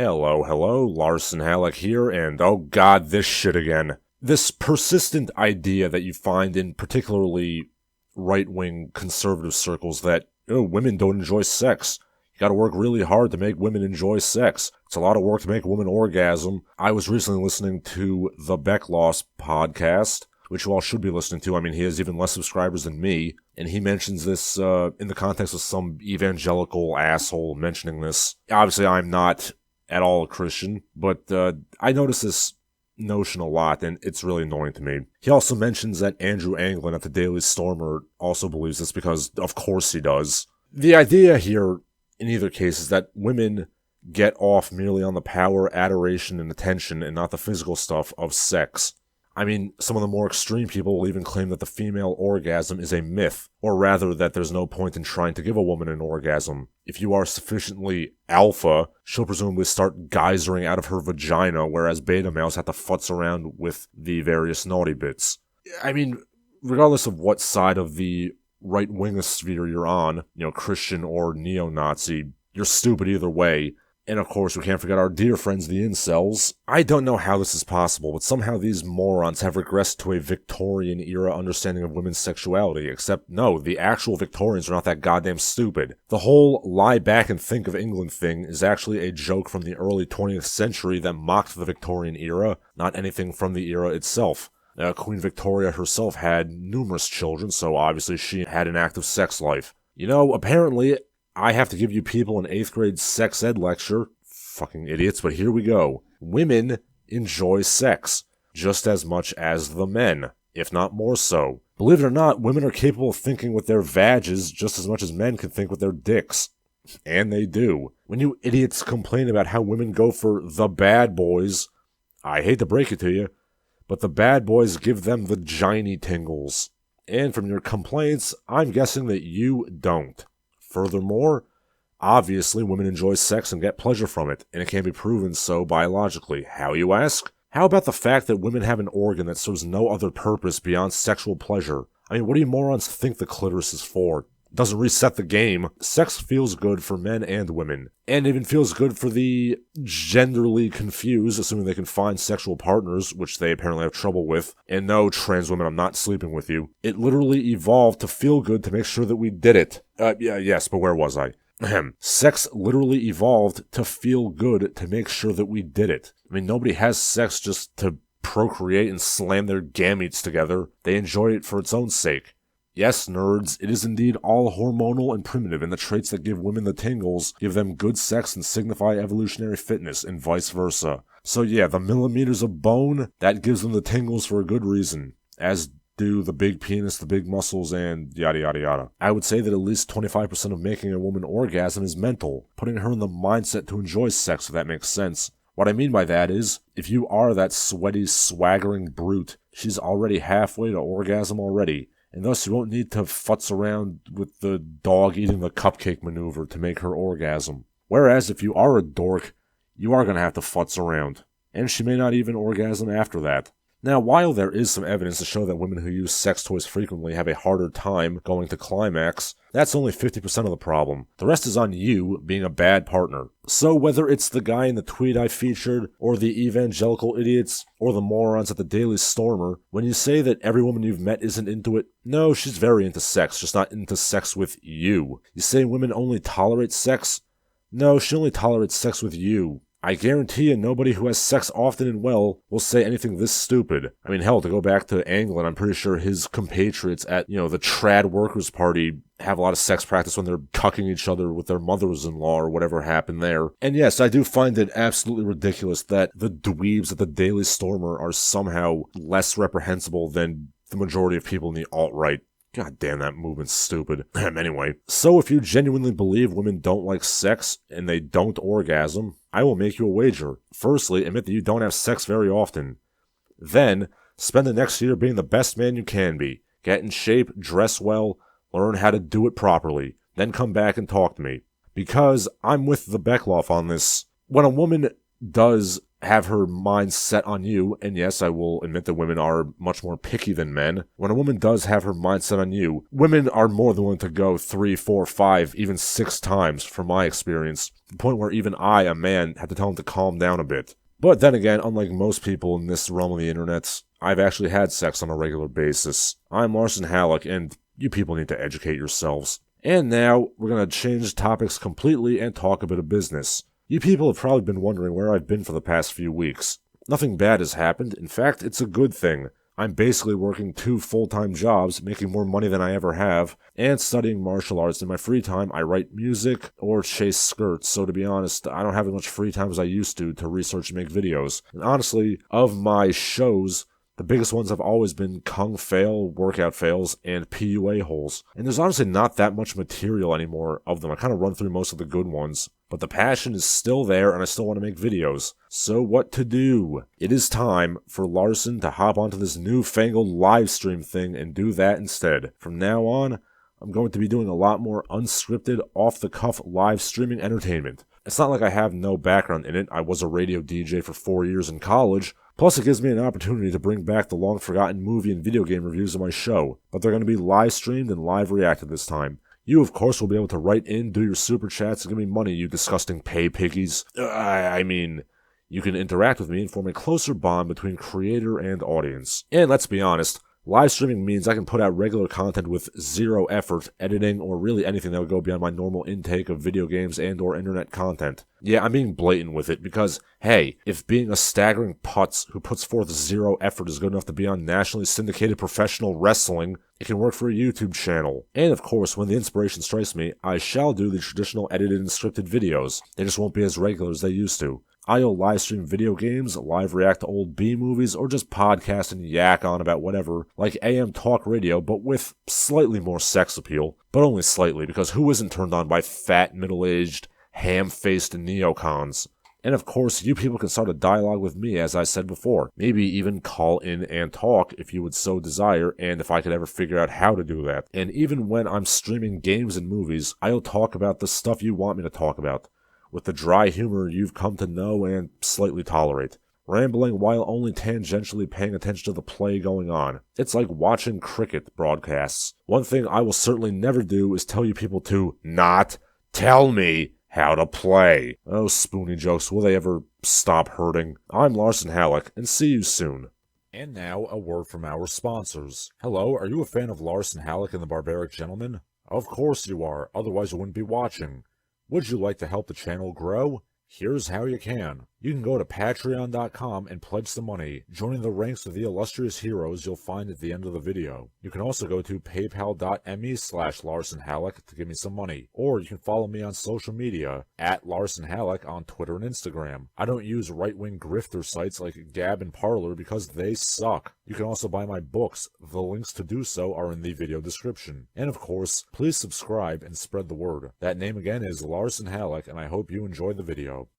Hello, Larson Halleck here, and oh god, this shit again. This persistent idea that you find in particularly right-wing conservative circles that, women don't enjoy sex. You gotta work really hard to make women enjoy sex. It's a lot of work to make a woman orgasm. I was recently listening to the Beckloss podcast, which you all should be listening to. I mean, he has even less subscribers than me, and he mentions this in the context of some evangelical asshole mentioning this. Obviously, I'm not at all a Christian, but I notice this notion a lot, and it's really annoying to me. He also mentions that Andrew Anglin at the Daily Stormer also believes this because, of course, he does. The idea here, in either case, is that women get off merely on the power, adoration, and attention, and not the physical stuff of sex. I mean, some of the more extreme people will even claim that the female orgasm is a myth, or rather that there's no point in trying to give a woman an orgasm. If you are sufficiently alpha, she'll presumably start geysering out of her vagina, whereas beta males have to futz around with the various naughty bits. I mean, regardless of what side of the right-wingosphere you're on, Christian or neo-Nazi, you're stupid either way. And of course, we can't forget our dear friends, the incels. I don't know how this is possible, but somehow these morons have regressed to a Victorian-era understanding of women's sexuality, except no, the actual Victorians are not that goddamn stupid. The whole lie back and think of England thing is actually a joke from the early 20th century that mocked the Victorian era, not anything from the era itself. Queen Victoria herself had numerous children, so obviously she had an active sex life. Apparently, I have to give you people an 8th grade sex ed lecture. Fucking idiots, but here we go. Women enjoy sex just as much as the men, if not more so. Believe it or not, women are capable of thinking with their vages just as much as men can think with their dicks. And they do. When you idiots complain about how women go for the bad boys, I hate to break it to you, but the bad boys give them the giny tingles. And from your complaints, I'm guessing that you don't. Furthermore, obviously women enjoy sex and get pleasure from it, and it can be proven so biologically. How, you ask? How about the fact that women have an organ that serves no other purpose beyond sexual pleasure? I mean, what do you morons think the clitoris is for? It doesn't reset the game. Sex feels good for men and women, and even feels good for the genderly confused, assuming they can find sexual partners, which they apparently have trouble with. And no, trans women, I'm not sleeping with you. It literally evolved to feel good to make sure that we did it. Yes, but where was I? Sex literally evolved to feel good to make sure that we did it. I mean, nobody has sex just to procreate and slam their gametes together. They enjoy it for its own sake. Yes, nerds, it is indeed all hormonal and primitive, and the traits that give women the tingles give them good sex and signify evolutionary fitness, and vice versa. So yeah, the millimeters of bone, that gives them the tingles for a good reason, as do the big penis, the big muscles, and yada yada yada. I would say that at least 25% of making a woman orgasm is mental, putting her in the mindset to enjoy sex, if that makes sense. What I mean by that is, if you are that sweaty, swaggering brute, she's already halfway to orgasm already. And thus you won't need to futz around with the dog eating the cupcake maneuver to make her orgasm. Whereas if you are a dork, you are going to have to futz around. And she may not even orgasm after that. Now, while there is some evidence to show that women who use sex toys frequently have a harder time going to climax, that's only 50% of the problem. The rest is on you being a bad partner. So whether it's the guy in the tweet I featured, or the evangelical idiots, or the morons at the Daily Stormer, when you say that every woman you've met isn't into it, no, she's very into sex, just not into sex with you. You say women only tolerate sex? No, she only tolerates sex with you. I guarantee you nobody who has sex often and well will say anything this stupid. I mean, hell, to go back to Anglin, I'm pretty sure his compatriots at, the trad workers' party have a lot of sex practice when they're cucking each other with their mothers-in-law or whatever happened there. And yes, I do find it absolutely ridiculous that the dweebs at the Daily Stormer are somehow less reprehensible than the majority of people in the alt-right. God damn, that movement's stupid. Anyway, so if you genuinely believe women don't like sex and they don't orgasm, I will make you a wager. Firstly, admit that you don't have sex very often. Then, spend the next year being the best man you can be. Get in shape, dress well, learn how to do it properly. Then come back and talk to me. Because I'm with the Beckloff on this. When a woman does have her mind set on you, and yes, I will admit that women are much more picky than men. When a woman does have her mind set on you, women are more than willing to go 3, 4, 5, even 6 times, from my experience, to the point where even I, a man, had to tell them to calm down a bit. But then again, unlike most people in this realm of the internet, I've actually had sex on a regular basis. I'm Larson Halleck, and you people need to educate yourselves. And now, we're going to change topics completely and talk a bit of business. You people have probably been wondering where I've been for the past few weeks. Nothing bad has happened. In fact, it's a good thing. I'm basically working 2 full-time jobs, making more money than I ever have, and studying martial arts. In my free time, I write music or chase skirts, so to be honest, I don't have as much free time as I used to research and make videos. And honestly, of my shows, the biggest ones have always been Kung Fail, Workout Fails, and PUA Holes. And there's honestly not that much material anymore of them. I kind of run through most of the good ones. But the passion is still there, and I still want to make videos. So what to do? It is time for Larson to hop onto this newfangled live stream thing and do that instead. From now on, I'm going to be doing a lot more unscripted, off-the-cuff live streaming entertainment. It's not like I have no background in it. I was a radio DJ for 4 years in college. Plus, it gives me an opportunity to bring back the long-forgotten movie and video game reviews of my show. But they're going to be live-streamed and live-reacted this time. You, of course, will be able to write in, do your super chats, and give me money, you disgusting pay piggies. I mean, you can interact with me and form a closer bond between creator and audience. And let's be honest, live streaming means I can put out regular content with zero effort, editing, or really anything that would go beyond my normal intake of video games and or internet content. Yeah, I'm being blatant with it because, hey, if being a staggering putz who puts forth zero effort is good enough to be on nationally syndicated professional wrestling, it can work for a YouTube channel. And of course, when the inspiration strikes me, I shall do the traditional edited and scripted videos. They just won't be as regular as they used to. I'll live stream video games, live react to old B-movies, or just podcast and yak on about whatever, like AM talk radio, but with slightly more sex appeal. But only slightly, because who isn't turned on by fat, middle-aged, ham-faced neocons? And of course, you people can start a dialogue with me, as I said before. Maybe even call in and talk if you would so desire, and if I could ever figure out how to do that. And even when I'm streaming games and movies, I'll talk about the stuff you want me to talk about, with the dry humor you've come to know and slightly tolerate. Rambling while only tangentially paying attention to the play going on. It's like watching cricket broadcasts. One thing I will certainly never do is tell you people to not tell me how to play. Oh, spoony jokes, will they ever stop hurting? I'm Larson Halleck, and see you soon. And now, a word from our sponsors. Hello, are you a fan of Larson Halleck and the Barbaric Gentleman? Of course you are, otherwise you wouldn't be watching. Would you like to help the channel grow? Here's how you can. You can go to patreon.com and pledge some money, joining the ranks of the illustrious heroes you'll find at the end of the video. You can also go to paypal.me/LarsonHalleck to give me some money, or you can follow me on social media, at Larson Halleck on Twitter and Instagram. I don't use right-wing grifter sites like Gab and Parler because they suck. You can also buy my books. The links to do so are in the video description. And of course, please subscribe and spread the word. That name again is Larson Halleck, and I hope you enjoyed the video.